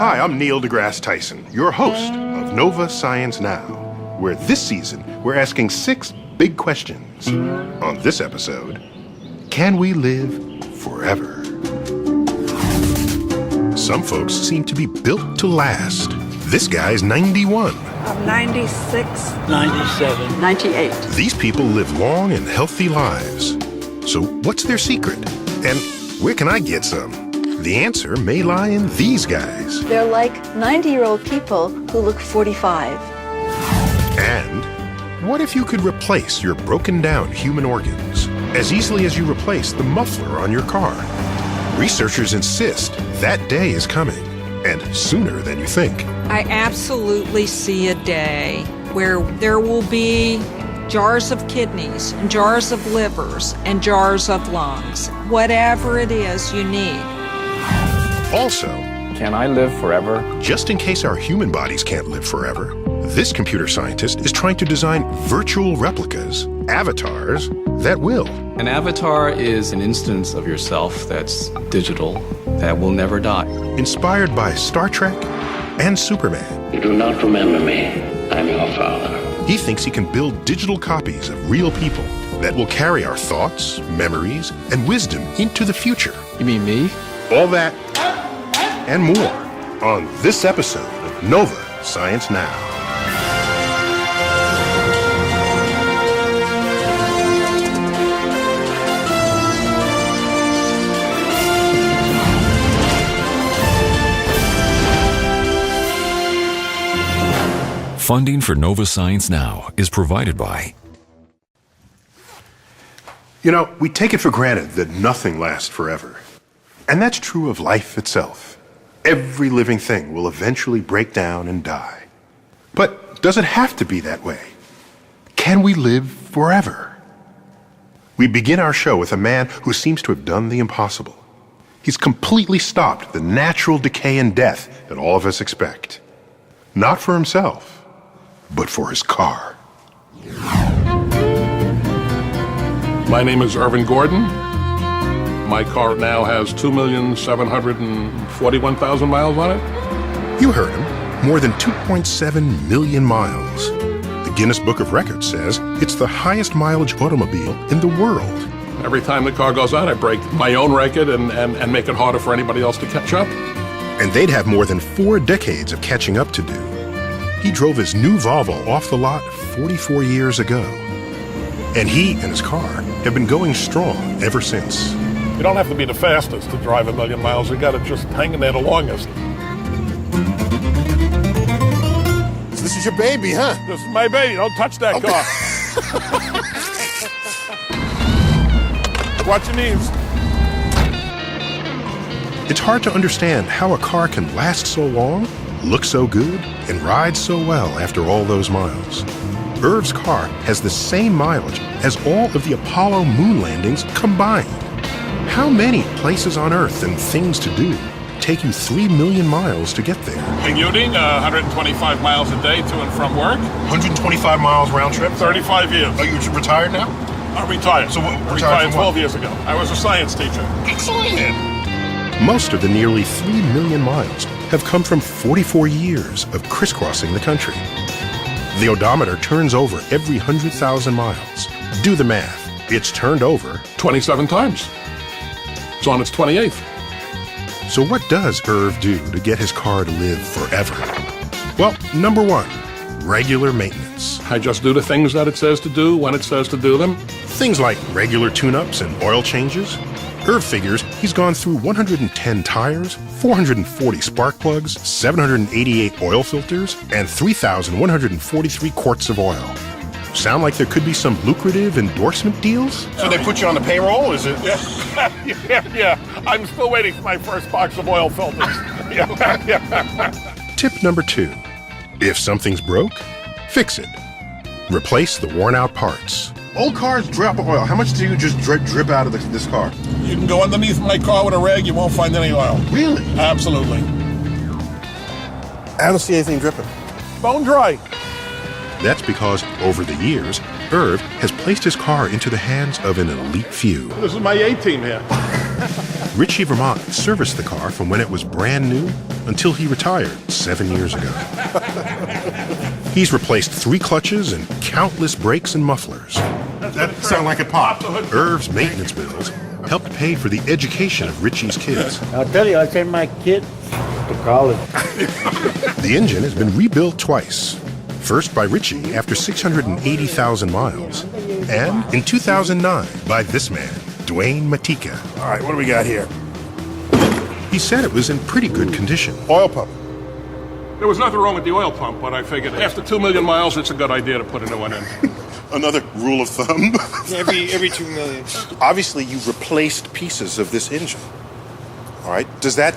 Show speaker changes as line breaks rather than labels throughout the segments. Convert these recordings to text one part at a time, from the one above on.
Hi, I'm Neil deGrasse Tyson, your host of Nova Science Now, where this season we're asking 6 big questions. On this episode, can we live forever? Some folks seem to be built to last. This guy's 91.
I'm 96.
97.
98.
These people live long and healthy lives. So what's their secret? And where can I get some? The answer may lie in these guys.
They're like 90-year-old people who look 45.
And what if you could replace your broken down human organs as easily as you replace the muffler on your car? Researchers insist that day is coming, and sooner than you think.
I absolutely see a day where there will be jars of kidneys and jars of livers and jars of lungs, whatever it is you need.
Also,
can I live forever?
just in case our human bodies can't live forever, this computer scientist is trying to design virtual replicas, avatars, that will.
An avatar is an instance of yourself that's digital, that will never die.
Inspired by Star Trek and Superman.
You do not remember me. I'm your father.
He thinks he can build digital copies of real people that will carry our thoughts, memories, and wisdom into the future.
You mean me?
All that and more on this episode of Nova Science Now.
Funding for Nova Science Now is provided by...
You know, we take it for granted that nothing lasts forever. And that's true of life itself. Every living thing will eventually break down and die. But does it have to be that way? Can we live forever? We begin our show with a man who seems to have done the impossible. He's completely stopped the natural decay and death that all of us expect. Not for himself, but for his car.
My name is Irvin Gordon. My car now has 2,741,000 miles on it.
You heard him. More than 2.7 million miles. The Guinness Book of Records says it's the highest mileage automobile in the world.
Every time the car goes out, I break my own record and make it harder for anybody else to catch up.
And they'd have more than 4 decades of catching up to do. He drove his new Volvo off the lot 44 years ago. And he and his car have been going strong ever since.
You don't have to be the fastest to drive 1 million miles. You got to just hang in there the longest.
So this is your baby, huh?
This is my baby. Don't touch that car. Watch your knees.
It's hard to understand how a car can last so long, look so good, and ride so well after all those miles. Irv's car has the same mileage as all of the Apollo moon landings combined. How many places on Earth and things to do take you 3 million miles to get there?
Commuting 125 miles a day to and from work.
125 miles round trip?
35 years.
Are you retired now?
I'm retired.
So what-
retired
from what?
12 years ago. I was a science teacher.
Excellent. Most of the nearly 3 million miles have come from 44 years of crisscrossing the country. The odometer turns over every 100,000 miles. Do the math. It's turned over
27 times. It's on its 28th.
So what does Irv do to get his car to live forever? Well, number 1, regular maintenance.
I just do the things that it says to do when it says to do them.
Things like regular tune-ups and oil changes. Irv figures he's gone through 110 tires, 440 spark plugs, 788 oil filters, and 3,143 quarts of oil. Sound like there could be some lucrative endorsement deals? So they put you on the payroll, is it?
Yeah. I'm still waiting for my first box of oil filters.
Tip number 2. If something's broke, fix it. Replace the worn-out parts. Old cars drop oil. How much do you just drip out of this car?
You can go underneath my car with a rag, you won't find any oil.
Really?
Absolutely.
I don't see anything dripping.
Bone dry.
That's because, over the years, Irv has placed his car into the hands of an elite few.
This is my A-team here.
Richie Vermont serviced the car from when it was brand new until he retired 7 years ago. He's replaced 3 clutches and countless brakes and mufflers. That sound like it popped. Irv's maintenance bills helped pay for the education of Richie's kids.
I'll tell you, I sent my kid to college.
The engine has been rebuilt twice. First by Richie after 680,000 miles, and in 2009 by this man, Dwayne Matika.
All right, what do we got here?
He said it was in pretty good condition.
Oil pump.
There was nothing wrong with the oil pump, but I figured after 2 million miles, it's a good idea to put a new one in.
Another rule of thumb.
every 2 million.
Obviously, you replaced pieces of this engine. All right, does that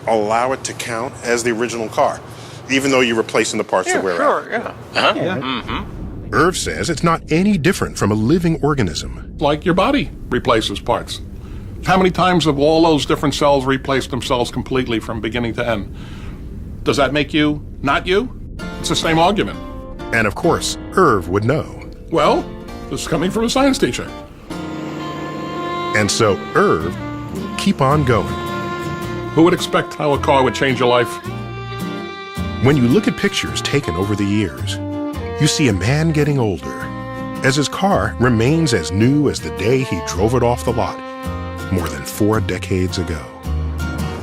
allow it to count as the original car, even though you're replacing the parts that wear out?
Yeah.
Uh-huh.
Yeah.
Mm-hmm.
Irv says it's not any different from a living organism.
Like your body replaces parts. How many times have all those different cells replaced themselves completely from beginning to end? Does that make you not you? It's the same argument.
And of course, Irv would know.
Well, this is coming from a science teacher.
And so Irv will keep on going.
Who would expect how a car would change your life?
When you look at pictures taken over the years, you see a man getting older, as his car remains as new as the day he drove it off the lot more than 4 decades ago.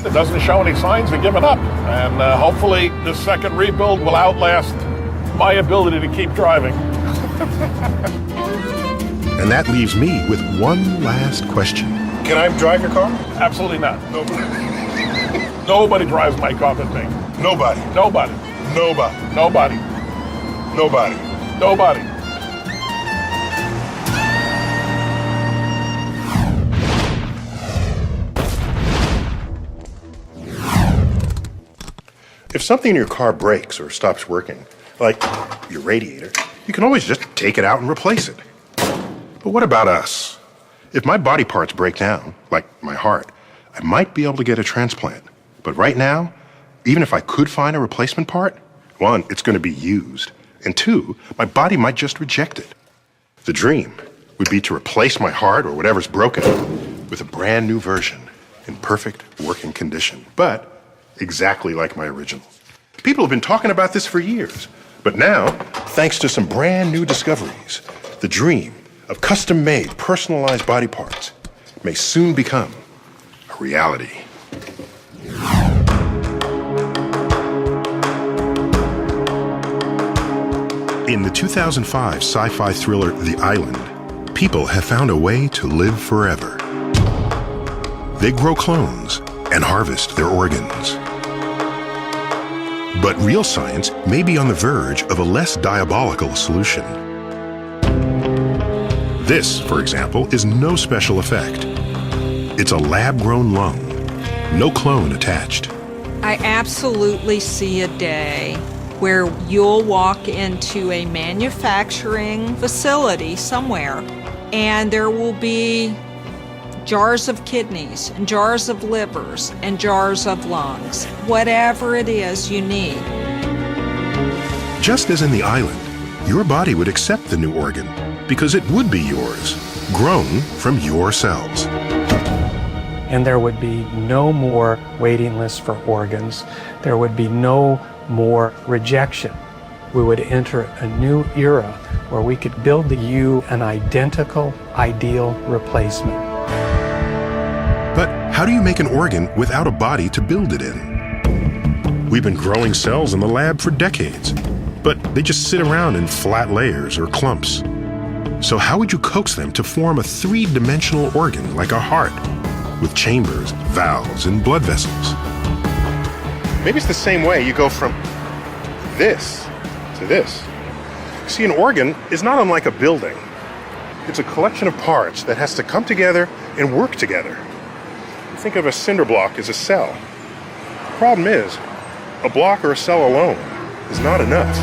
It doesn't show any signs of giving up, and hopefully this second rebuild will outlast my ability to keep driving.
And that leaves me with one last question.
Can I drive your car?
Absolutely not. Nobody drives my car but me.
Nobody.
Nobody.
Nobody.
Nobody.
Nobody.
Nobody.
If something in your car breaks or stops working, like your radiator, you can always just take it out and replace it. But what about us? If my body parts break down, like my heart, I might be able to get a transplant. But right now, even if I could find a replacement part, 1, it's going to be used, and 2, my body might just reject it. The dream would be to replace my heart or whatever's broken with a brand new version in perfect working condition, but exactly like my original. People have been talking about this for years, but now, thanks to some brand new discoveries, the dream of custom-made, personalized body parts may soon become a reality. In the 2005 sci-fi thriller The Island, people have found a way to live forever. They grow clones and harvest their organs. But real science may be on the verge of a less diabolical solution. This, for example, is no special effect. It's a lab-grown lung, no clone attached.
I absolutely see a day where you'll walk into a manufacturing facility somewhere and there will be jars of kidneys and jars of livers and jars of lungs, whatever it is you need.
Just as in The Island, your body would accept the new organ because it would be yours, grown from your cells.
And there would be no more waiting lists for organs. There would be no more rejection. We would enter a new era where we could build you an identical, ideal replacement.
But how do you make an organ without a body to build it in? We've been growing cells in the lab for decades, but they just sit around in flat layers or clumps. So how would you coax them to form a 3-dimensional organ like a heart, with chambers, valves, and blood vessels? Maybe it's the same way you go from this to this. See, an organ is not unlike a building. It's a collection of parts that has to come together and work together. Think of a cinder block as a cell. The problem is, a block or a cell alone is not enough.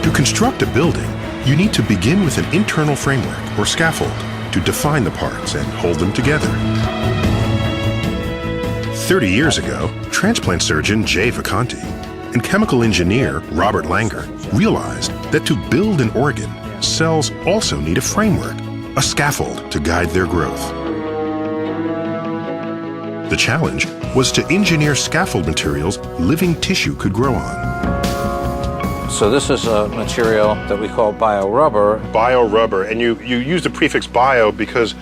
To construct a building, you need to begin with an internal framework or scaffold to define the parts and hold them together. 30 years ago, transplant surgeon Jay Vacanti and chemical engineer Robert Langer realized that to build an organ, cells also need a framework, a scaffold to guide their growth. The challenge was to engineer scaffold materials living tissue could grow on.
So this is a material that we call biorubber.
Biorubber, and you use the prefix bio because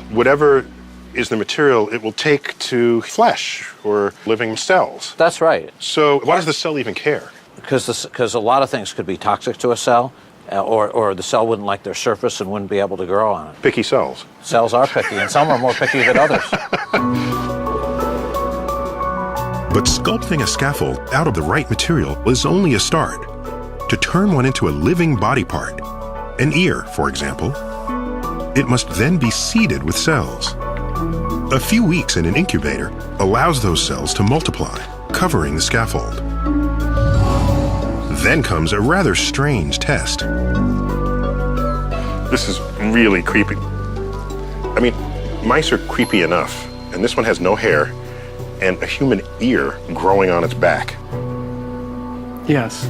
whatever is the material it will take to flesh or living cells.
That's right.
So why does the cell even care?
Because a lot of things could be toxic to a cell, or the cell wouldn't like their surface and wouldn't be able to grow on it.
Picky cells.
Cells are picky, and some are more picky than others.
But sculpting a scaffold out of the right material is only a start. To turn one into a living body part, an ear, for example, it must then be seeded with cells. A few weeks in an incubator allows those cells to multiply, covering the scaffold. Then comes a rather strange test.
This is really creepy. I mean, mice are creepy enough, and this one has no hair and a human ear growing on its back.
Yes.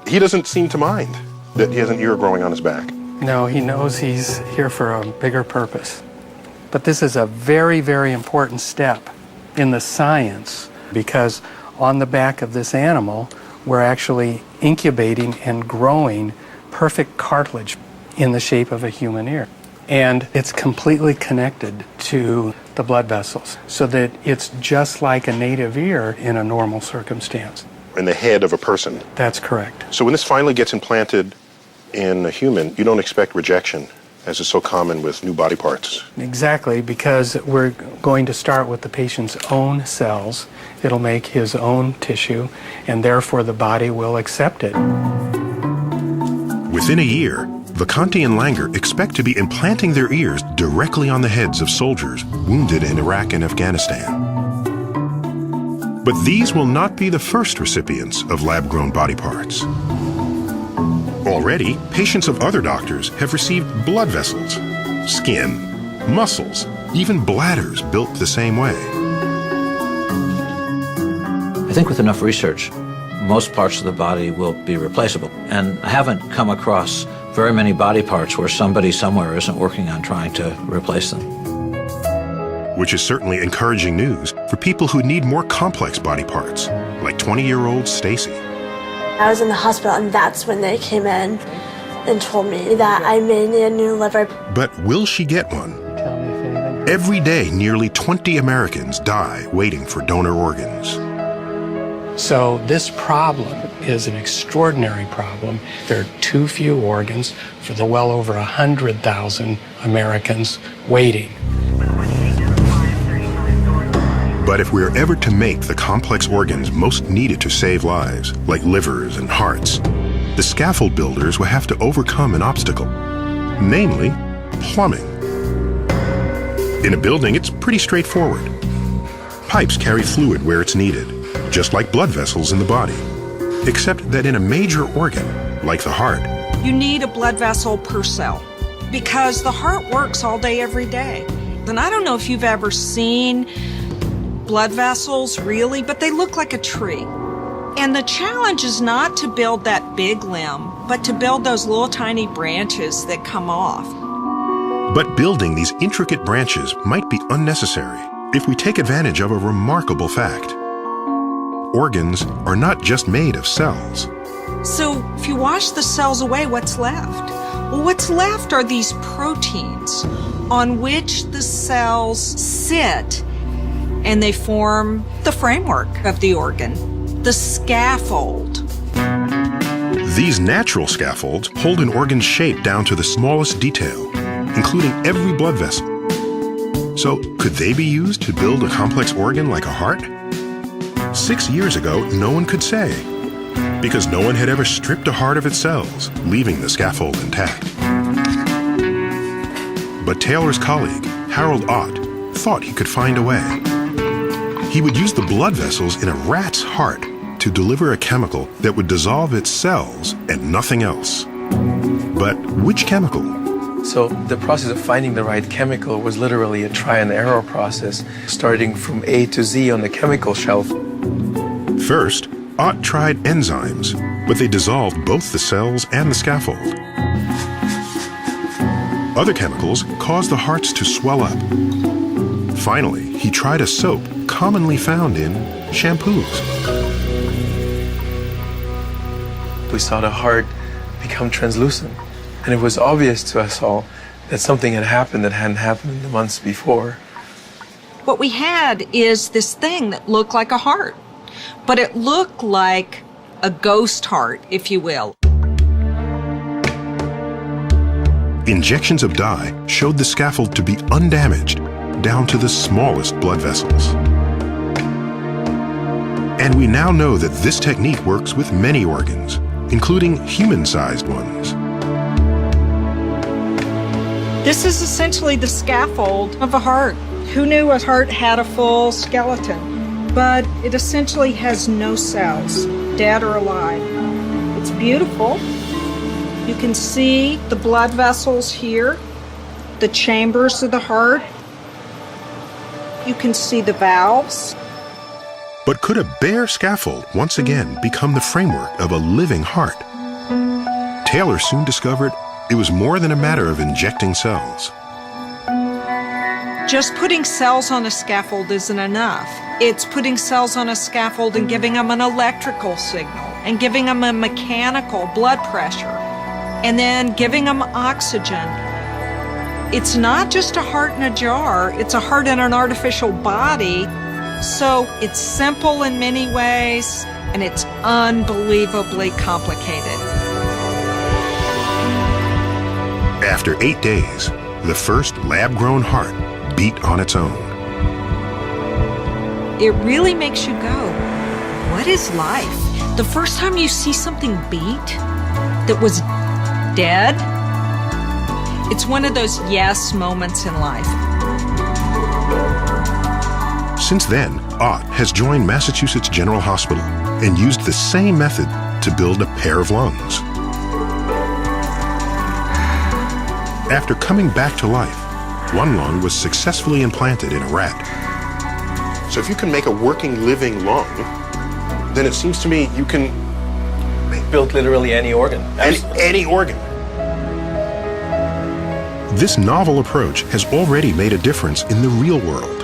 He doesn't seem to mind that he has an ear growing on his back.
No, he knows he's here for a bigger purpose. But this is a very, very important step in the science, because on the back of this animal, we're actually incubating and growing perfect cartilage in the shape of a human ear. And it's completely connected to the blood vessels, so that it's just like a native ear in a normal circumstance.
In the head of a person.
That's correct.
So when this finally gets implanted in a human, you don't expect rejection, as is so common with new body parts.
Exactly, because we're going to start with the patient's own cells. It'll make his own tissue, and therefore the body will accept it.
Within a year, Vacanti and Langer expect to be implanting their ears directly on the heads of soldiers wounded in Iraq and Afghanistan. But these will not be the first recipients of lab-grown body parts. Already, patients of other doctors have received blood vessels, skin, muscles, even bladders built the same way.
I think with enough research, most parts of the body will be replaceable. And I haven't come across very many body parts where somebody somewhere isn't working on trying to replace them.
Which is certainly encouraging news for people who need more complex body parts, like 20-year-old Stacy.
I was in the hospital, and that's when they came in and told me that I may need a new liver.
But will she get one? Every day, nearly 20 Americans die waiting for donor organs.
So this problem is an extraordinary problem. There are too few organs for the well over 100,000 Americans waiting.
But if we're ever to make the complex organs most needed to save lives, like livers and hearts, the scaffold builders will have to overcome an obstacle, namely plumbing. In a building, it's pretty straightforward. Pipes carry fluid where it's needed, just like blood vessels in the body, except that in a major organ, like the heart,
You need a blood vessel per cell because the heart works all day, every day. And I don't know if you've ever seen blood vessels really, but they look like a tree. And the challenge is not to build that big limb, but to build those little tiny branches that come off.
But building these intricate branches might be unnecessary if we take advantage of a remarkable fact. Organs are not just made of cells.
So if you wash the cells away, what's left? Well, what's left are these proteins on which the cells sit, and they form the framework of the organ, the scaffold.
These natural scaffolds hold an organ's shape down to the smallest detail, including every blood vessel. So, could they be used to build a complex organ like a heart? 6 years ago, no one could say, because no one had ever stripped a heart of its cells, leaving the scaffold intact. But Taylor's colleague, Harold Ott, thought he could find a way. He would use the blood vessels in a rat's heart to deliver a chemical that would dissolve its cells and nothing else. But which chemical?
So the process of finding the right chemical was literally a try and error process, starting from A to Z on the chemical shelf.
First, Ott tried enzymes, but they dissolved both the cells and the scaffold. Other chemicals caused the hearts to swell up. Finally, he tried a soap commonly found in shampoos.
We saw the heart become translucent, and it was obvious to us all that something had happened that hadn't happened in the months before.
What we had is this thing that looked like a heart, but it looked like a ghost heart, if you will.
Injections of dye showed the scaffold to be undamaged down to the smallest blood vessels. And we now know that this technique works with many organs, including human-sized ones.
This is essentially the scaffold of a heart. Who knew a heart had a full skeleton? But it essentially has no cells, dead or alive. It's beautiful. You can see the blood vessels here, the chambers of the heart. You can see the valves.
But could a bare scaffold once again become the framework of a living heart? Taylor soon discovered it was more than a matter of injecting cells.
Just putting cells on a scaffold isn't enough. It's putting cells on a scaffold and giving them an electrical signal and giving them a mechanical blood pressure and then giving them oxygen. It's not just a heart in a jar, it's a heart in an artificial body. So it's simple in many ways and it's unbelievably complicated.
After 8 days, the first lab-grown heart beat on its own.
It really makes you go, what is life? The first time you see something beat that was dead, it's one of those yes moments in life.
Since then, Ott has joined Massachusetts General Hospital and used the same method to build a pair of lungs. After coming back to life, one lung was successfully implanted in a rat.
So if you can make a working, living lung, then it seems to me you can
build literally any organ.
Any organ.
This novel approach has already made a difference in the real world.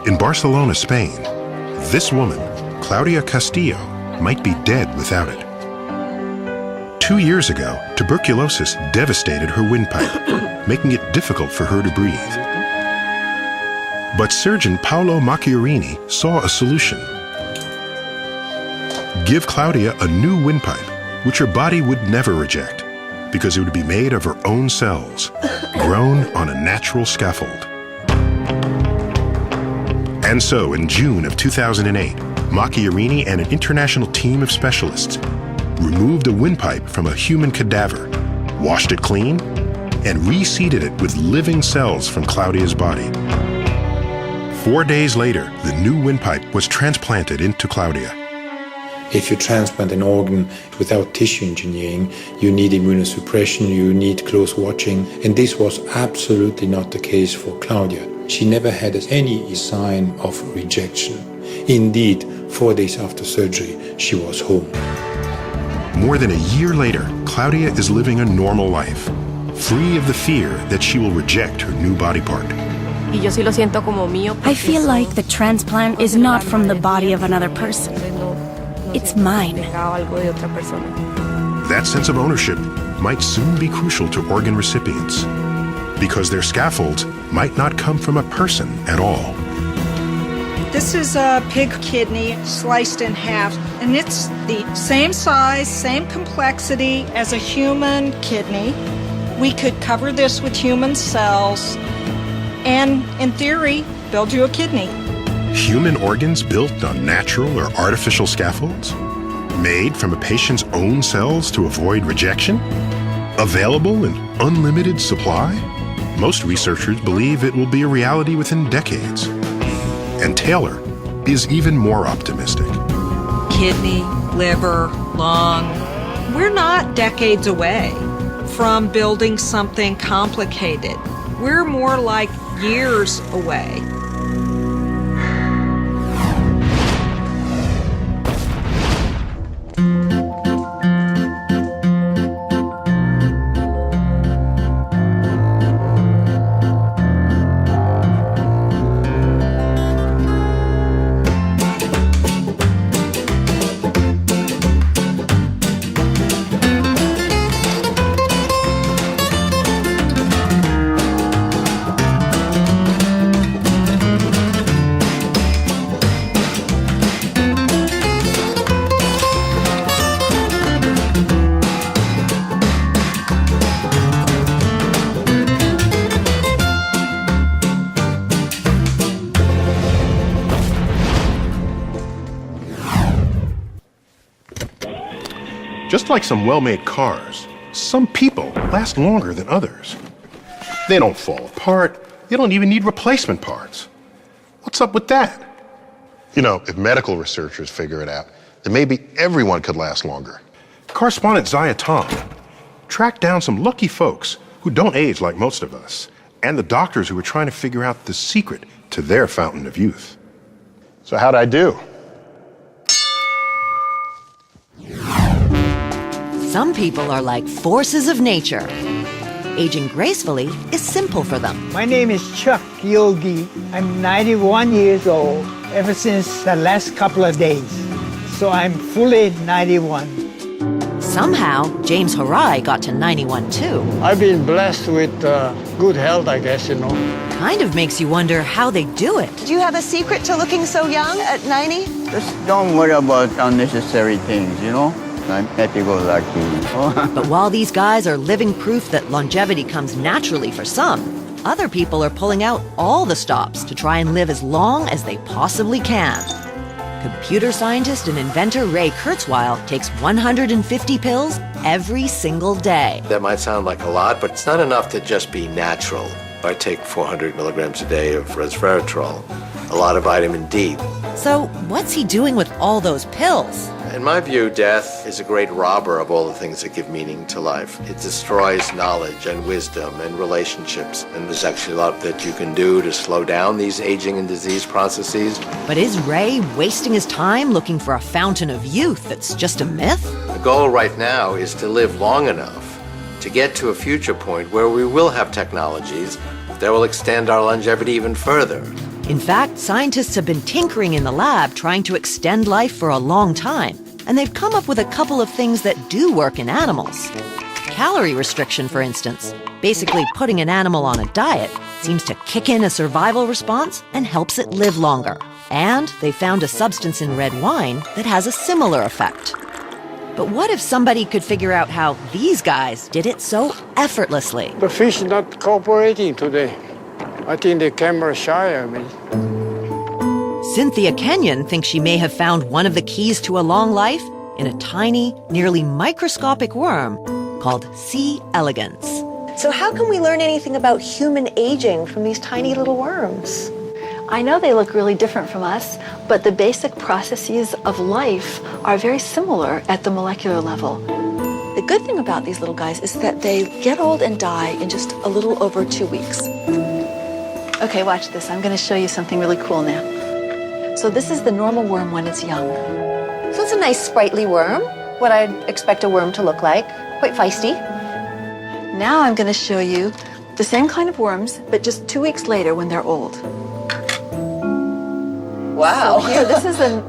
In Barcelona, Spain, this woman, Claudia Castillo, might be dead without it. 2 years ago, tuberculosis devastated her windpipe, making it difficult for her to breathe. But surgeon Paolo Macchiarini saw a solution. Give Claudia a new windpipe, which her body would never reject, because it would be made of her own cells, grown on a natural scaffold. And so, in June of 2008, Macchiarini and an international team of specialists removed a windpipe from a human cadaver, washed it clean, and reseeded it with living cells from Claudia's body. 4 days later, the new windpipe was transplanted into Claudia.
If you transplant an organ without tissue engineering, you need immunosuppression, you need close watching, and this was absolutely not the case for Claudia. She never had any sign of rejection. Indeed, 4 days after surgery, she was home.
More than a year later, Claudia is living a normal life, free of the fear that she will reject her new body part.
I feel like the transplant is not from the body of another person. It's mine.
That sense of ownership might soon be crucial to organ recipients, because their scaffolds might not come from a person at all.
This is a pig kidney sliced in half, and it's the same size, same complexity as a human kidney. We could cover this with human cells and, in theory, build you a kidney.
Human organs built on natural or artificial scaffolds? Made from a patient's own cells to avoid rejection? Available in unlimited supply? Most researchers believe it will be a reality within decades. And Taylor is even more optimistic.
Kidney, liver, lung. We're not decades away from building something complicated. We're more like years away.
Just like some well-made cars, some people last longer than others. They don't fall apart. They don't even need replacement parts. What's up with that?
You know, if medical researchers figure it out, then maybe everyone could last longer.
Correspondent Zaya Tom tracked down some lucky folks who don't age like most of us, and the doctors who were trying to figure out the secret to their fountain of youth.
So how'd I do?
Some people are like forces of nature. Aging gracefully is simple for them.
My name is Chuck Yogi. I'm 91 years old ever since the last couple of days. So I'm fully 91.
Somehow, James Harai got to 91 too.
I've been blessed with good health, I guess, you know.
Kind of makes you wonder how they do it.
Do you have a secret to looking so young at 90?
Just don't worry about unnecessary things, you know. I'm happy-go-lucky.
But while these guys are living proof that longevity comes naturally for some, other people are pulling out all the stops to try and live as long as they possibly can. Computer scientist and inventor Ray Kurzweil takes 150 pills every single day.
That might sound like a lot, but it's not enough to just be natural. I take 400 milligrams a day of resveratrol, a lot of vitamin D.
So what's he doing with all those pills?
In my view, death is a great robber of all the things that give meaning to life. It destroys knowledge and wisdom and relationships. And there's actually a lot that you can do to slow down these aging and disease processes.
But is Ray wasting his time looking for a fountain of youth that's just a myth?
The goal right now is to live long enough to get to a future point where we will have technologies that will extend our longevity even further.
In fact, scientists have been tinkering in the lab trying to extend life for a long time, and they've come up with a couple of things that do work in animals. Calorie restriction, for instance. Basically, putting an animal on a diet seems to kick in a survival response and helps it live longer. And they found a substance in red wine that has a similar effect. But what if somebody could figure out how these guys did it so effortlessly?
The fish not cooperating today. I think the camera shy of me.
Cynthia Kenyon thinks she may have found one of the keys to a long life in a tiny, nearly microscopic worm called C. elegans.
So how can we learn anything about human aging from these tiny little worms? I know they look really different from us, but the basic processes of life are very similar at the molecular level. The good thing about these little guys is that they get old and die in just a little over 2 weeks. Okay, watch this. I'm going to show you something really cool now. So this is the normal worm when it's young.
So it's a nice sprightly worm, what I'd expect a worm to look like, quite feisty.
Now I'm going to show you the same kind of worms, but just 2 weeks later when they're old.
Wow.
So here, this is a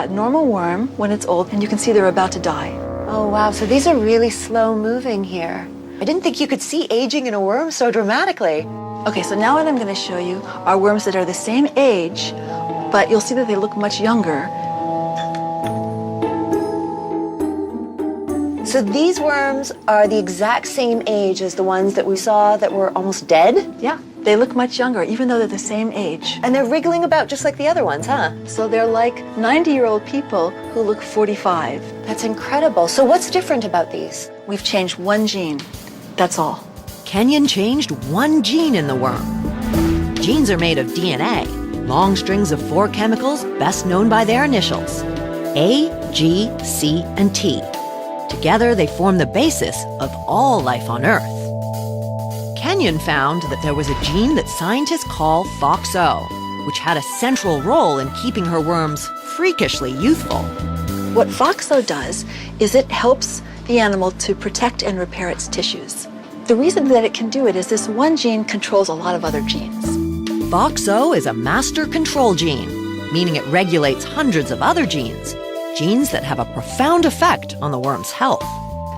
normal worm when it's old, and you can see they're about to die.
Oh, wow. So these are really slow moving here. I didn't think you could see aging in a worm so dramatically.
Okay, so now what I'm going to show you are worms that are the same age, but you'll see that they look much younger.
So these worms are the exact same age as the ones that we saw that were almost dead?
Yeah, they look much younger, even though they're the same age.
And they're wriggling about just like the other ones, huh?
So they're like 90-year-old people who look 45.
That's incredible. So what's different about these?
We've changed one gene. That's all.
Kenyon changed one gene in the worm. Genes are made of DNA, long strings of 4 chemicals best known by their initials, A, G, C, and T. Together, they form the basis of all life on Earth. Kenyon found that there was a gene that scientists call FOXO, which had a central role in keeping her worms freakishly youthful.
What FOXO does is it helps the animal to protect and repair its tissues. The reason that it can do it is this one gene controls a lot of other genes.
FOXO is a master control gene, meaning it regulates hundreds of other genes, genes that have a profound effect on the worm's health.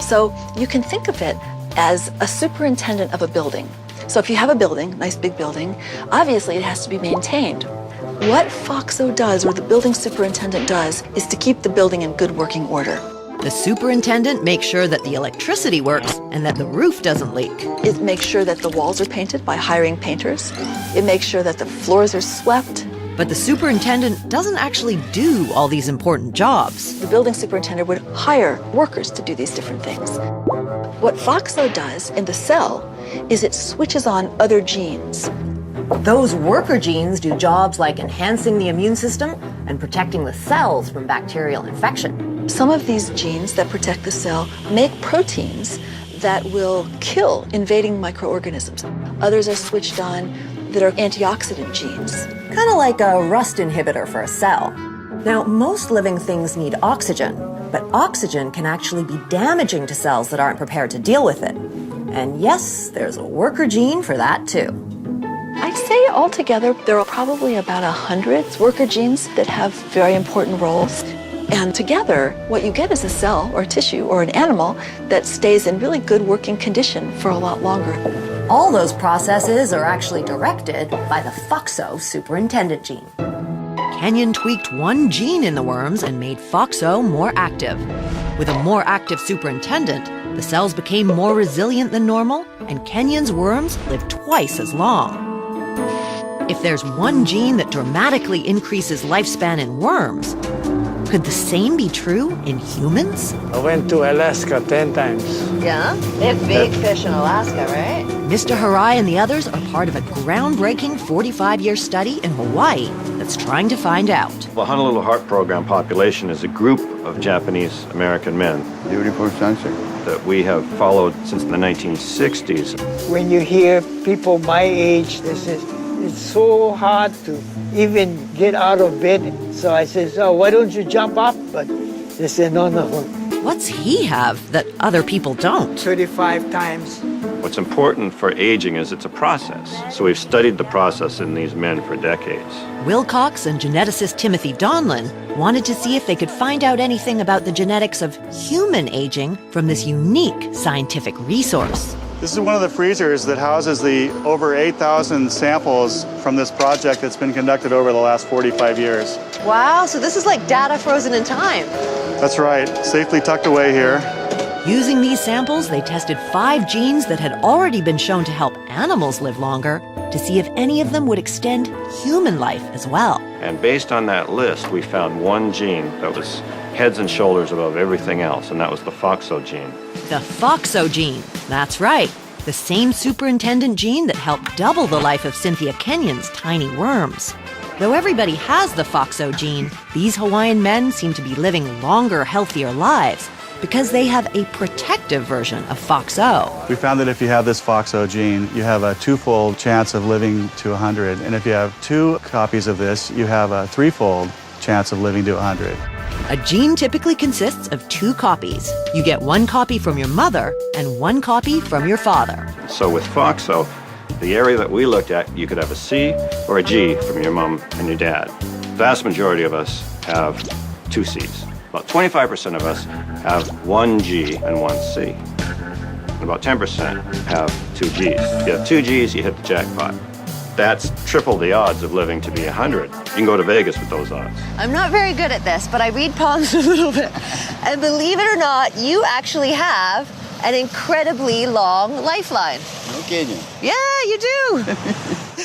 So you can think of it as a superintendent of a building. So if you have a building, nice big building, obviously it has to be maintained. What FOXO does, or the building superintendent does, is to keep the building in good working order.
The superintendent makes sure that the electricity works and that the roof doesn't leak.
It makes sure that the walls are painted by hiring painters. It makes sure that the floors are swept.
But the superintendent doesn't actually do all these important jobs.
The building superintendent would hire workers to do these different things. What FOXO does in the cell is it switches on other genes.
Those worker genes do jobs like enhancing the immune system and protecting the cells from bacterial infection.
Some of these genes that protect the cell make proteins that will kill invading microorganisms. Others are switched on that are antioxidant genes.
Kind of like a rust inhibitor for a cell. Now, most living things need oxygen, but oxygen can actually be damaging to cells that aren't prepared to deal with it. And yes, there's a worker gene for that too.
I'd say altogether there are probably about 100 worker genes that have very important roles. And together, what you get is a cell or tissue or an animal that stays in really good working condition for a lot longer.
All those processes are actually directed by the FOXO superintendent gene.
Kenyon tweaked one gene in the worms and made FOXO more active. With a more active superintendent, the cells became more resilient than normal, and Kenyon's worms lived twice as long. If there's one gene that dramatically increases lifespan in worms, could the same be true in humans?
I went to Alaska 10 times.
Yeah? They have big fish in Alaska, right?
Mr. Harai and the others are part of a groundbreaking 45-year study in Hawaii that's trying to find out.
The Honolulu Heart Program population is a group of Japanese American men.
Beautiful sunset.
That we have followed since the 1960s.
When you hear people my age, they say, it's so hard to even get out of bed. So I said, oh, why don't you jump up? But they said, no.
What's he have that other people don't?
35 times.
What's important for aging is it's a process. So we've studied the process in these men for decades.
Wilcox and geneticist Timothy Donlin wanted to see if they could find out anything about the genetics of human aging from this unique scientific resource.
This is one of the freezers that houses the over 8,000 samples from this project that's been conducted over the last 45 years.
Wow, so this is like data frozen in time.
That's right, safely tucked away here.
Using these samples, they tested 5 genes that had already been shown to help animals live longer to see if any of them would extend human life as well.
And based on that list, we found one gene that was heads and shoulders above everything else, and that was the FOXO gene.
The FOXO gene, that's right. The same superintendent gene that helped double the life of Cynthia Kenyon's tiny worms. Though everybody has the FOXO gene, these Hawaiian men seem to be living longer, healthier lives because they have a protective version of FOXO.
We found that if you have this FOXO gene, you have a 2-fold chance of living to 100. And if you have 2 copies of this, you have a 3-fold chance of living to 100.
A gene typically consists of 2 copies. You get 1 copy from your mother and 1 copy from your father.
So with FOXO, the area that we looked at, you could have a C or a G from your mom and your dad. The vast majority of us have 2 Cs. About 25% of us have 1 G and 1 C. And about 10% have 2 Gs. If you have 2 Gs, you hit the jackpot. That's triple the odds of living to be 100. You can go to Vegas with those odds.
I'm not very good at this, but I read palms a little bit. And believe it or not, you actually have an incredibly long lifeline.
No kidding.
Yeah, you do.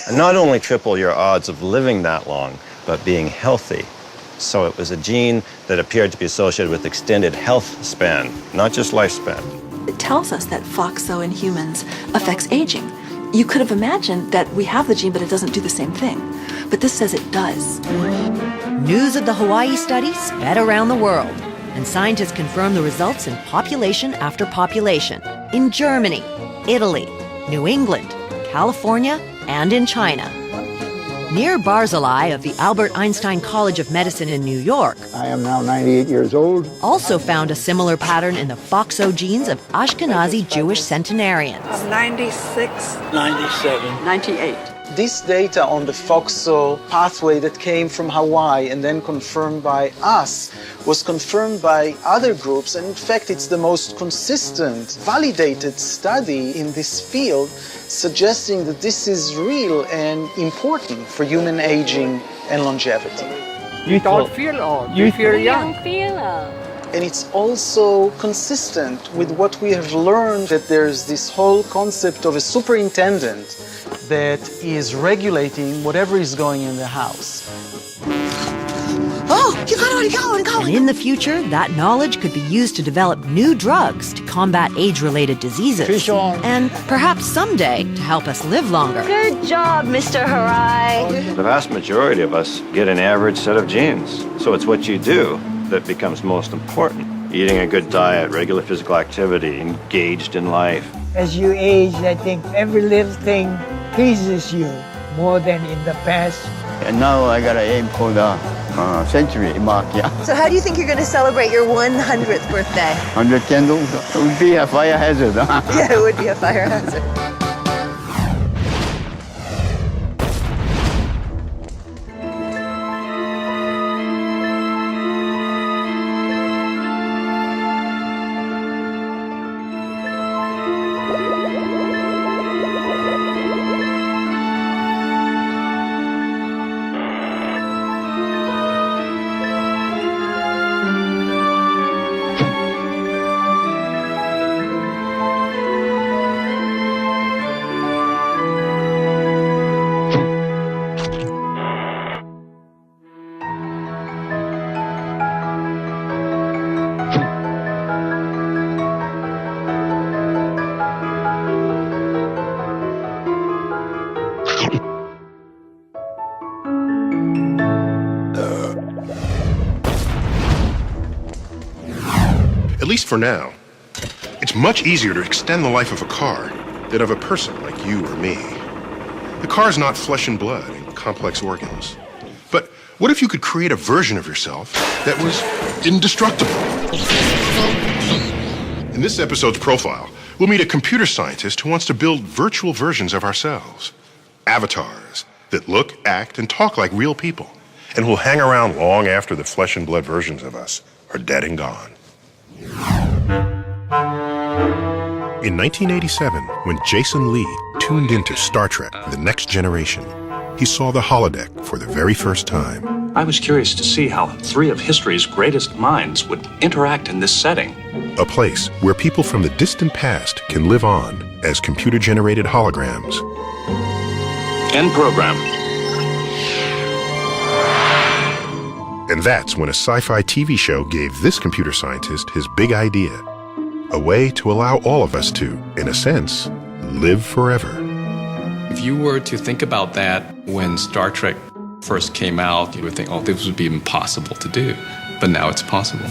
And not only triple your odds of living that long, but being healthy. So it was a gene that appeared to be associated with extended health span, not just lifespan.
It tells us that FOXO in humans affects aging. You could have imagined that we have the gene, but it doesn't do the same thing. But this says it does.
News of the Hawaii study sped around the world, and scientists confirmed the results in population after population in Germany, Italy, New England, California, and in China. Nir Barzilai of the Albert Einstein College of Medicine in New York
I am now 98 years old.
also found a similar pattern in the FOXO genes of Ashkenazi Jewish centenarians.
96,
97,
98. This data on the FOXO pathway that came from Hawaii and then confirmed by us was confirmed by other groups, and in fact it's the most consistent, validated study in this field, suggesting that this is real and important for human aging and longevity.
You don't feel old. You feel young.
And it's also consistent with what we have learned, that there's this whole concept of a superintendent that is regulating whatever is going in the house.
Oh, you got it. And in the future, that knowledge could be used to develop new drugs to combat age-related diseases.
Fish on.
And perhaps someday to help us live longer.
Good job, Mr. Harai.
The vast majority of us get an average set of genes. So it's what you do that becomes most important. Eating a good diet, regular physical activity, engaged in life.
As you age, I think every little thing pleases you more than in the past.
And now I gotta aim for the century mark, yeah.
So how do you think you're going to celebrate your 100th birthday?
100 candles? It would be a fire hazard.
Yeah, it would be a fire hazard.
At least for now. It's much easier to extend the life of a car than of a person like you or me. The car's not flesh and blood and complex organs. But what if you could create a version of yourself that was indestructible? In this episode's profile, we'll meet a computer scientist who wants to build virtual versions of ourselves. Avatars that look, act, and talk like real people, and will hang around long after the flesh and blood versions of us are dead and gone. In 1987, when Jason Lee tuned into Star Trek: The Next Generation, he saw the holodeck for the very first time.
I was curious to see how three of history's greatest minds would interact in this setting.
A place where people from the distant past can live on as computer-generated holograms.
End program.
And that's when a sci-fi TV show gave this computer scientist his big idea. A way to allow all of us to, in a sense, live forever.
If you were to think about that when Star Trek first came out, you would think, oh, this would be impossible to do. But now it's possible.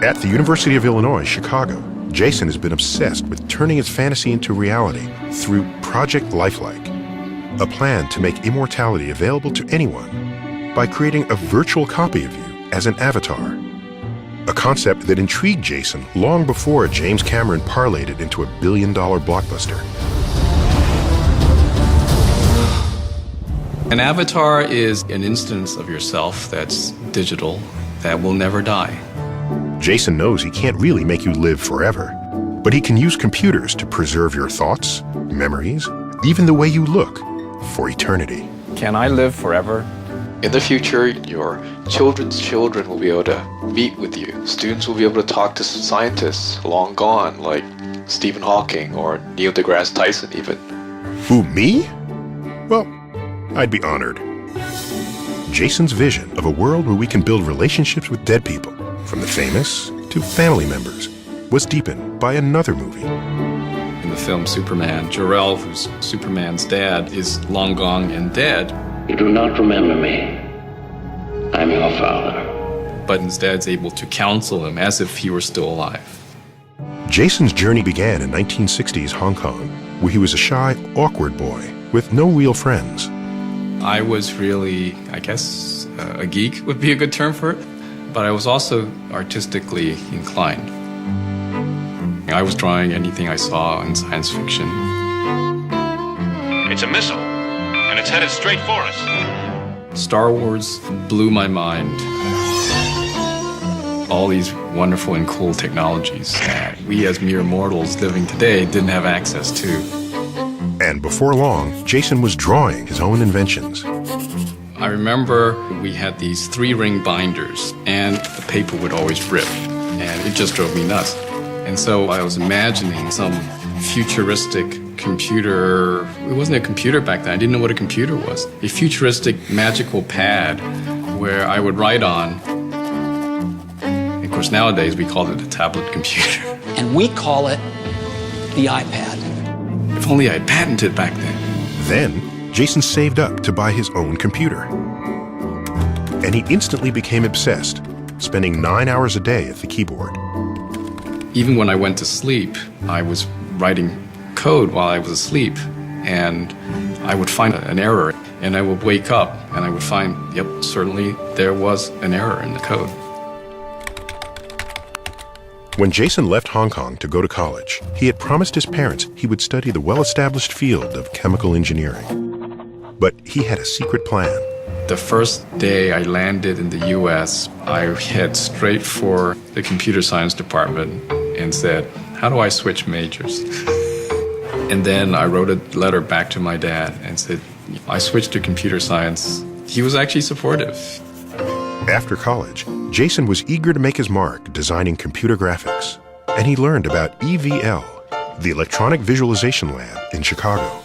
At the University of Illinois, Chicago, Jason has been obsessed with turning his fantasy into reality through Project Lifelike, a plan to make immortality available to anyone by creating a virtual copy of you as an avatar. A concept that intrigued Jason long before James Cameron parlayed it into a billion-dollar blockbuster.
An avatar is an instance of yourself that's digital, that will never die.
Jason knows he can't really make you live forever, but he can use computers to preserve your thoughts, memories, even the way you look, for eternity.
Can I live forever?
In the future, your children's children will be able to meet with you. Students will be able to talk to scientists long gone, like Stephen Hawking or Neil deGrasse Tyson even.
Who, me? Well, I'd be honored. Jason's vision of a world where we can build relationships with dead people, from the famous to family members, was deepened by another movie.
In the film Superman, Jor-El, who's Superman's dad, is long gone and dead.
You do not remember me. I'm your father.
But instead is able to counsel him as if he were still alive.
Jason's journey began in 1960s Hong Kong, where he was a shy, awkward boy with no real friends.
I was really, I guess, a geek would be a good term for it, but I was also artistically inclined. I was drawing anything I saw in science fiction.
It's a missile, and it's headed straight for us.
Star Wars blew my mind. All these wonderful and cool technologies that we as mere mortals living today didn't have access to.
And before long, Jason was drawing his own inventions.
I remember we had these 3-ring binders, and the paper would always rip, and it just drove me nuts. And so I was imagining some futuristic computer. It wasn't a computer back then. I didn't know what a computer was. A futuristic magical pad where I would write on. Of course, nowadays we call it a tablet computer.
And we call it the iPad.
If only I'd patented back then.
Then, Jason saved up to buy his own computer. And he instantly became obsessed, spending 9 hours a day at the keyboard.
Even when I went to sleep, I was writing code while I was asleep, and I would find an error, and I would wake up, and I would find, yep, certainly there was an error in the code.
When Jason left Hong Kong to go to college, he had promised his parents he would study the well-established field of chemical engineering. But he had a secret plan.
The first day I landed in the U.S., I head straight for the computer science department and said, how do I switch majors? And then I wrote a letter back to my dad and said, I switched to computer science. He was actually supportive.
After college, Jason was eager to make his mark designing computer graphics. And he learned about EVL, the Electronic Visualization Lab in Chicago.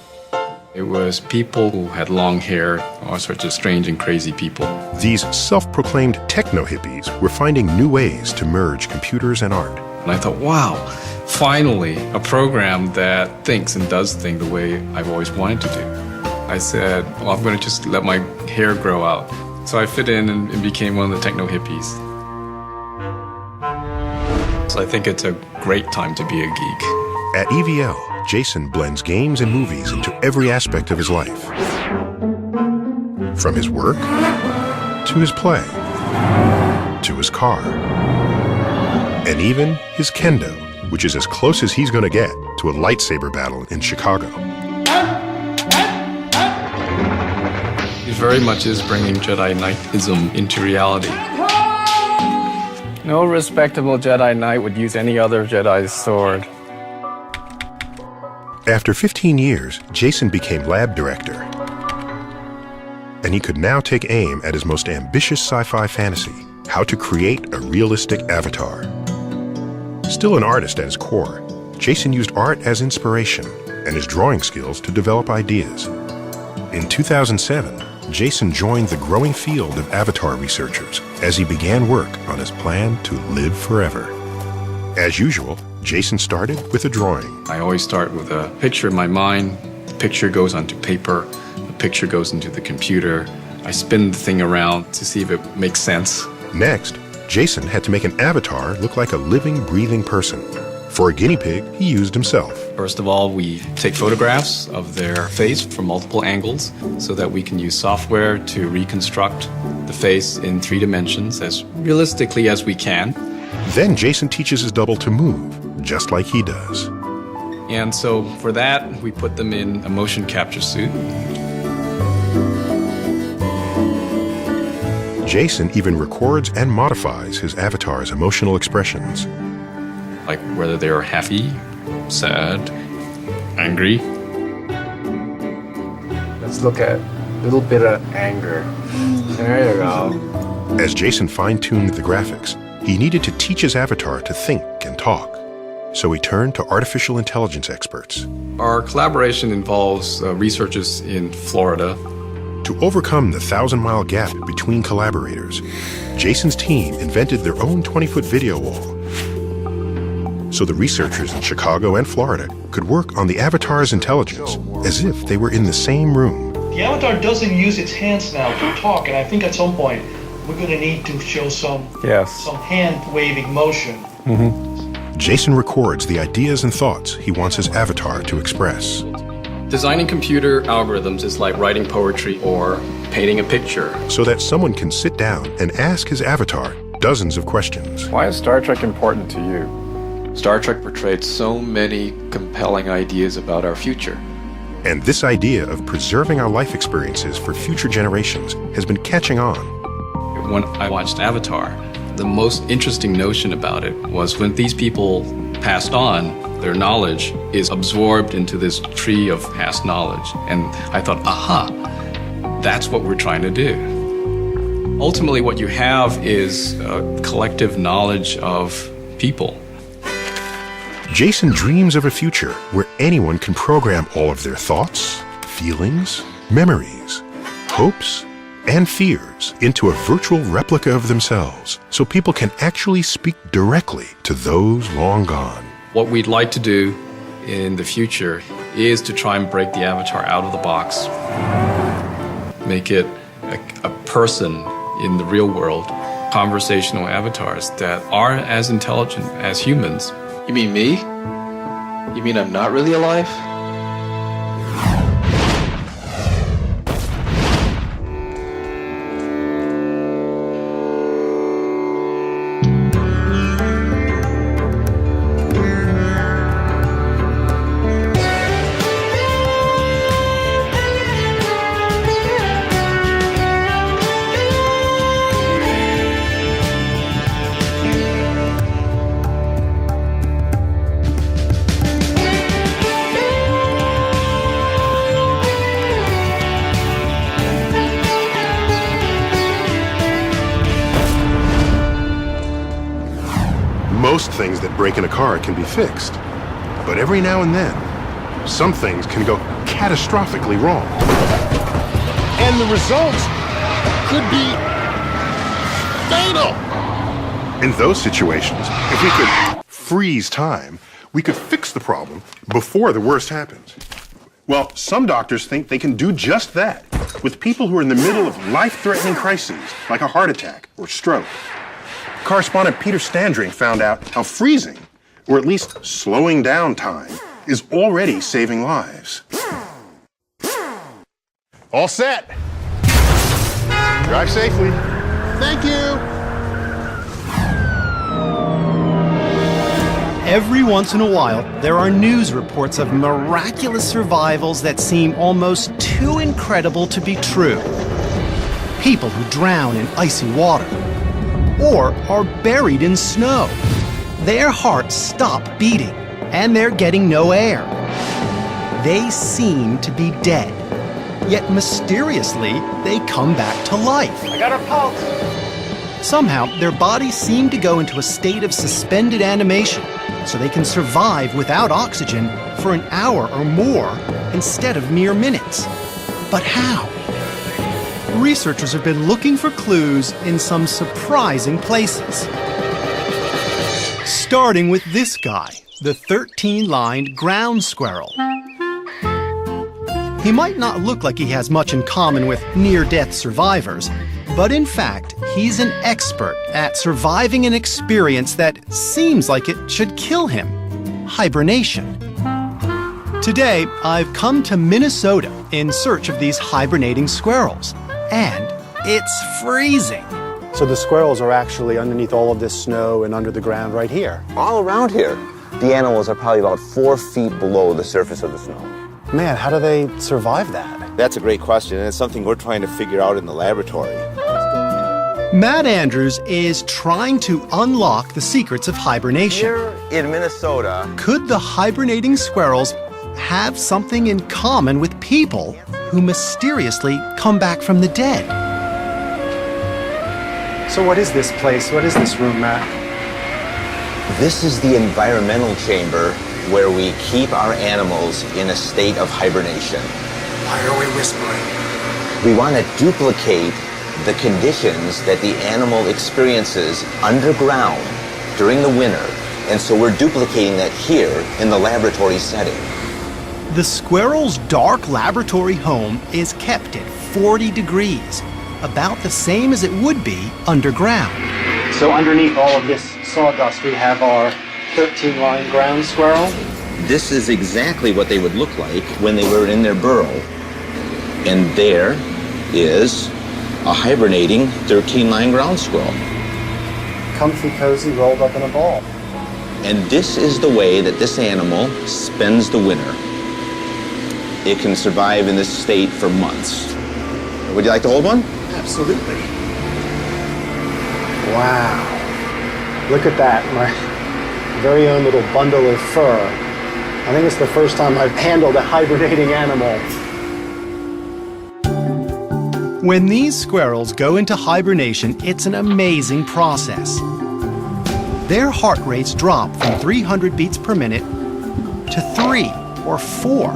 It was people who had long hair, all sorts of strange and crazy people.
These self-proclaimed techno-hippies were finding new ways to merge computers and art.
And I thought, wow, finally, a program that thinks and does things the way I've always wanted to do. I said, well, I'm going to just let my hair grow out. So I fit in and became one of the techno-hippies. So I think it's a great time to be a geek.
At EVL, Jason blends games and movies into every aspect of his life. From his work, to his play, to his car, and even his kendo, which is as close as he's going to get to a lightsaber battle in Chicago.
He very much is bringing Jedi Knightism into reality. No respectable Jedi Knight would use any other Jedi's sword.
After 15 years, Jason became lab director. And he could now take aim at his most ambitious sci-fi fantasy, how to create a realistic avatar. Still an artist at his core, Jason used art as inspiration and his drawing skills to develop ideas. In 2007, Jason joined the growing field of avatar researchers as he began work on his plan to live forever. As usual, Jason started with a drawing.
I always start with a picture in my mind. The picture goes onto paper. The picture goes into the computer. I spin the thing around to see if it makes sense.
Next, Jason had to make an avatar look like a living, breathing person. For a guinea pig, he used himself.
First of all, we take photographs of their face from multiple angles so that we can use software to reconstruct the face in 3 dimensions as realistically as we can.
Then Jason teaches his double to move, just like he does.
And so for that, we put them in a motion capture suit.
Jason even records and modifies his avatar's emotional expressions.
Like whether they're happy, sad, angry.
Let's look at a little bit of anger. There you go.
As Jason fine-tuned the graphics, he needed to teach his avatar to think and talk. So he turned to artificial intelligence experts.
Our collaboration involves researchers in Florida.
To overcome the 1,000-mile gap between collaborators, Jason's team invented their own 20-foot video wall. So the researchers in Chicago and Florida could work on the avatar's intelligence as if they were in the same room.
The avatar doesn't use its hands now to talk, and I think at some point we're going to need to show some hand-waving motion.
Jason records the ideas and thoughts he wants his avatar to express.
Designing computer algorithms is like writing poetry or painting a picture.
So that someone can sit down and ask his avatar dozens of questions.
Why is Star Trek important to you?
Star Trek portrayed so many compelling ideas about our future.
And this idea of preserving our life experiences for future generations has been catching on.
When I watched Avatar, the most interesting notion about it was when these people passed on, their knowledge is absorbed into this tree of past knowledge. And I thought, aha, that's what we're trying to do. Ultimately, what you have is a collective knowledge of people.
Jason dreams of a future where anyone can program all of their thoughts, feelings, memories, hopes, and fears into a virtual replica of themselves, so people can actually speak directly to those long gone.
What we'd like to do in the future is to try and break the avatar out of the box, make it a person in the real world, conversational avatars that are as intelligent as humans.
You mean me? You mean I'm not really alive?
Most things that break in a car can be fixed, but every now and then, some things can go catastrophically wrong.
And the results could be fatal.
In those situations, if we could freeze time, we could fix the problem before the worst happens. Well, some doctors think they can do just that with people who are in the middle of life-threatening crises, like a heart attack or stroke. Correspondent Peter Standring found out how freezing, or at least slowing down time, is already saving lives.
All set. Drive safely. Thank you.
Every once in a while, there are news reports of miraculous survivals that seem almost too incredible to be true. People who drown in icy water, or are buried in snow. Their hearts stop beating, and they're getting no air. They seem to be dead, yet mysteriously, they come back to life.
I got a pulse.
Somehow, their bodies seem to go into a state of suspended animation, so they can survive without oxygen for an hour or more instead of mere minutes. But how? Researchers have been looking for clues in some surprising places. Starting with this guy, the 13-lined ground squirrel. He might not look like he has much in common with near-death survivors, but in fact, he's an expert at surviving an experience that seems like it should kill him: hibernation. Today, I've come to Minnesota in search of these hibernating squirrels. And it's freezing.
So the squirrels are actually underneath all of this snow and under the ground right here.
All around here. The animals are probably about 4 feet below the surface of the snow.
Man, how do they survive that?
That's a great question, and it's something we're trying to figure out in the laboratory.
Matt Andrews is trying to unlock the secrets of hibernation.
Here in Minnesota,
could the hibernating squirrels have something in common with people who mysteriously come back from the dead?
So what is this place? What is this room, Matt?
this is the environmental chamber where we keep our animals in a state of hibernation.
Why are we whispering?
We want to duplicate the conditions that the animal experiences underground during the winter, and so we're duplicating that here in the laboratory setting.
The squirrel's dark laboratory home is kept at 40 degrees, about the same as it would be underground.
So underneath all of this sawdust, we have our 13-line ground squirrel.
This is exactly what they would look like when they were in their burrow. And there is a hibernating 13-line ground squirrel.
Comfy, cozy, rolled up in a ball.
And this is the way that this animal spends the winter. It can survive in this state for months. Would you like to hold one?
Absolutely. Wow. Look at that, my very own little bundle of fur. I think it's the first time I've handled a hibernating animal.
When these squirrels go into hibernation, it's an amazing process. their heart rates drop from 300 beats per minute to 3 or 4.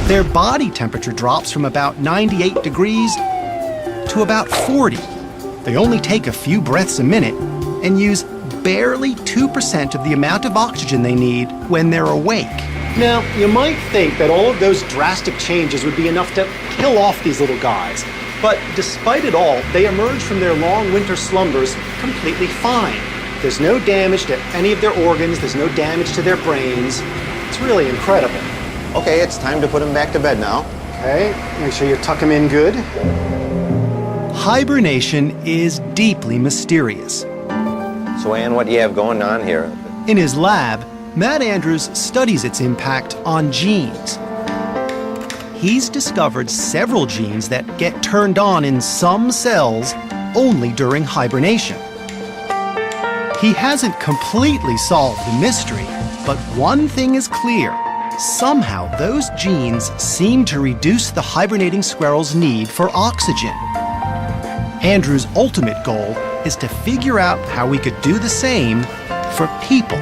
Their body temperature drops from about 98 degrees to about 40. They only take a few breaths a minute and use barely 2% of the amount of oxygen they need when they're awake.
Now, you might think that all of those drastic changes would be enough to kill off these little guys. But despite it all, they emerge from their long winter slumbers completely fine. There's no damage to any of their organs, there's no damage to their brains. It's really incredible.
Okay, it's time to put them back to bed now.
Okay, make sure you tuck them in good.
Hibernation is deeply mysterious.
So, Ann, what do you have going on here?
In his lab, Matt Andrews studies its impact on genes. He's discovered several genes that get turned on in some cells only during hibernation. He hasn't completely solved the mystery, but one thing is clear. Somehow those genes seem to reduce the hibernating squirrel's need for oxygen. Andrew's ultimate goal is to figure out how we could do the same for people.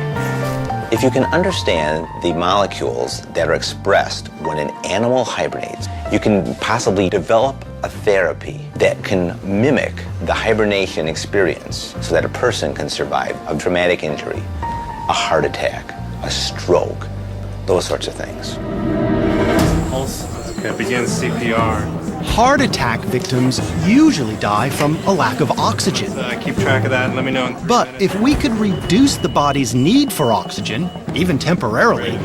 If you can understand the molecules that are expressed when an animal hibernates, you can possibly develop a therapy that can mimic the hibernation experience so that a person can survive a traumatic injury, a heart attack, a stroke, those sorts of things.
Pulse. Okay, begin CPR.
Heart attack victims usually die from a lack of oxygen.
Keep track of that and let me know.
But if we could reduce the body's need for oxygen, even temporarily,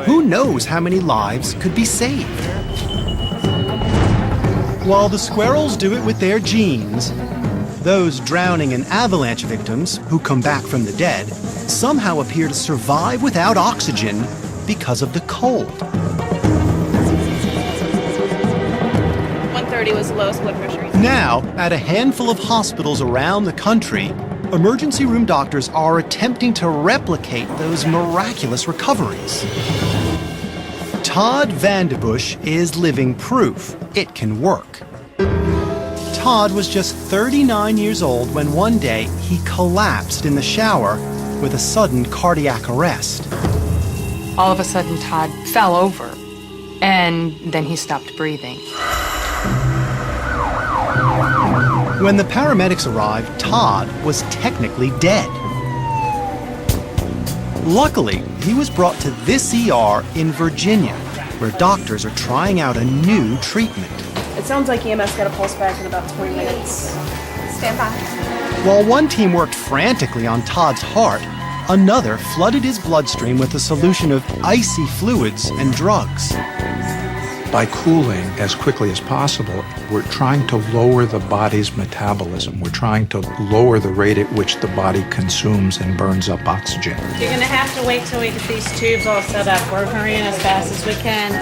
who knows how many lives could be saved? While the squirrels do it with their genes, those drowning and avalanche victims who come back from the dead somehow appear to survive without oxygen because of the cold.
130 was the lowest blood pressure.
Now, at a handful of hospitals around the country, emergency room doctors are attempting to replicate those miraculous recoveries. Todd Vandebush is living proof it can work. Todd was just 39 years old when one day he collapsed in the shower with a sudden cardiac arrest.
All of a sudden, Todd fell over, and then he stopped breathing.
When the paramedics arrived, Todd was technically dead. Luckily, he was brought to this ER in Virginia, where doctors are trying out a new treatment.
It sounds like EMS got a pulse back in about 20 minutes. Stand by.
While one team worked frantically on Todd's heart, another flooded his bloodstream with a solution of icy fluids and drugs.
By cooling as quickly as possible, we're trying to lower the body's metabolism. We're trying to lower the rate at which the body consumes and burns up oxygen.
You're going to have to wait till we get these tubes all set up. We're hurrying as fast as we can.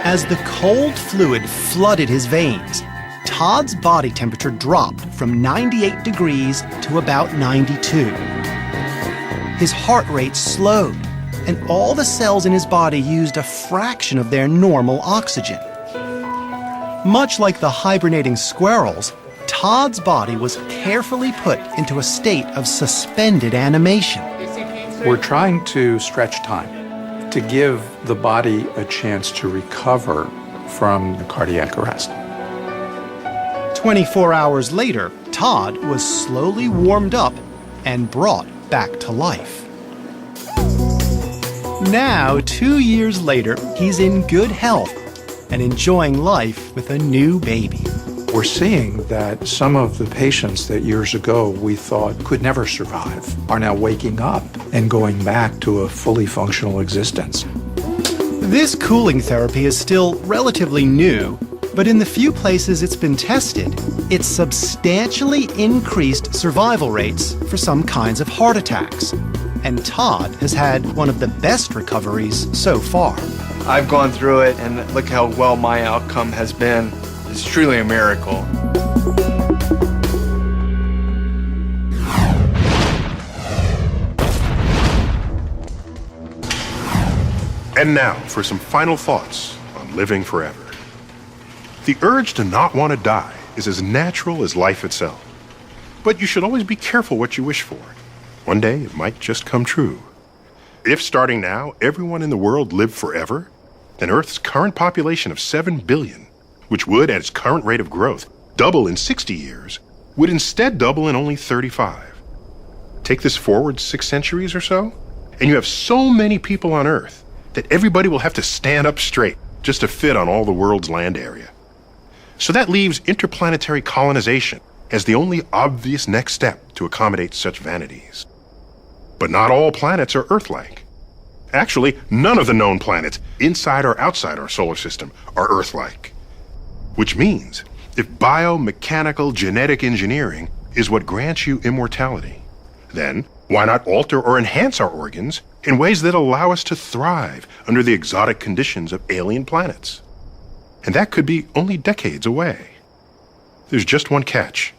As the cold fluid flooded his veins, Todd's body temperature dropped from 98 degrees to about 92. His heart rate slowed, and all the cells in his body used a fraction of their normal oxygen. Much like the hibernating squirrels, Todd's body was carefully put into a state of suspended animation.
We're trying to stretch time to give the body a chance to recover from the cardiac arrest.
24 hours later, Todd was slowly warmed up and brought back to life. Now, 2 years later, he's in good health and enjoying life with a new baby.
We're seeing that some of the patients that years ago we thought could never survive are now waking up and going back to a fully functional existence.
This cooling therapy is still relatively new, but in the few places it's been tested, it's substantially increased survival rates for some kinds of heart attacks. And Todd has had one of the best recoveries so far.
I've gone through it, and look how well my outcome has been. It's truly a miracle.
And now for some final thoughts on living forever. The urge to not want to die is as natural as life itself. But you should always be careful what you wish for. One day, it might just come true. If starting now, everyone in the world lived forever, then Earth's current population of 7 billion, which would, at its current rate of growth, double in 60 years, would instead double in only 35. Take this forward 6 centuries or so, and you have so many people on Earth that everybody will have to stand up straight just to fit on all the world's land area. So that leaves interplanetary colonization as the only obvious next step to accommodate such vanities. But not all planets are Earth-like. Actually, none of the known planets, inside or outside our solar system, are Earth-like. Which means, if biomechanical genetic engineering is what grants you immortality, then why not alter or enhance our organs in ways that allow us to thrive under the exotic conditions of alien planets? And that could be only decades away. There's just one catch.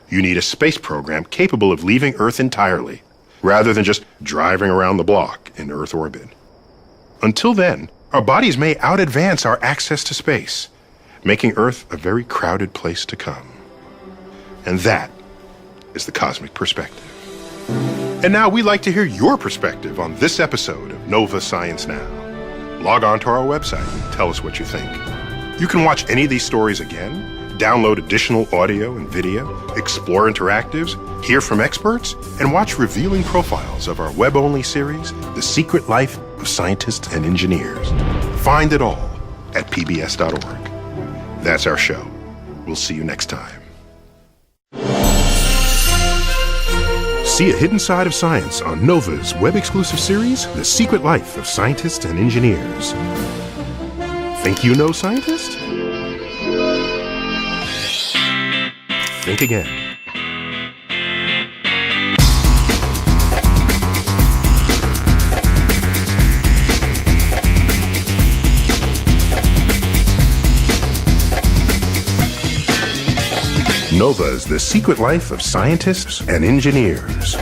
You need a space program capable of leaving Earth entirely, rather than just driving around the block in Earth orbit. Until then, our bodies may out-advance our access to space, making Earth a very crowded place to come. And that is the Cosmic Perspective. And now we'd like to hear your perspective on this episode of Nova Science Now. Log on to our website and tell us what you think. You can watch any of these stories again, download additional audio and video, explore interactives, hear from experts, and watch revealing profiles of our web-only series, The Secret Life of Scientists and Engineers. Find it all at pbs.org. That's our show. We'll see you next time. See a hidden side of science on Nova's web-exclusive series, The Secret Life of Scientists and Engineers. Think you know scientists? Think again. Nova's The Secret Life of Scientists and Engineers.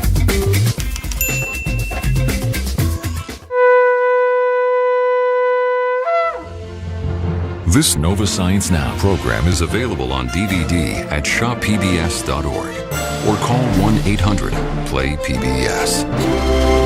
This Nova Science Now program is available on DVD at shoppbs.org or call 1-800-PLAY-PBS.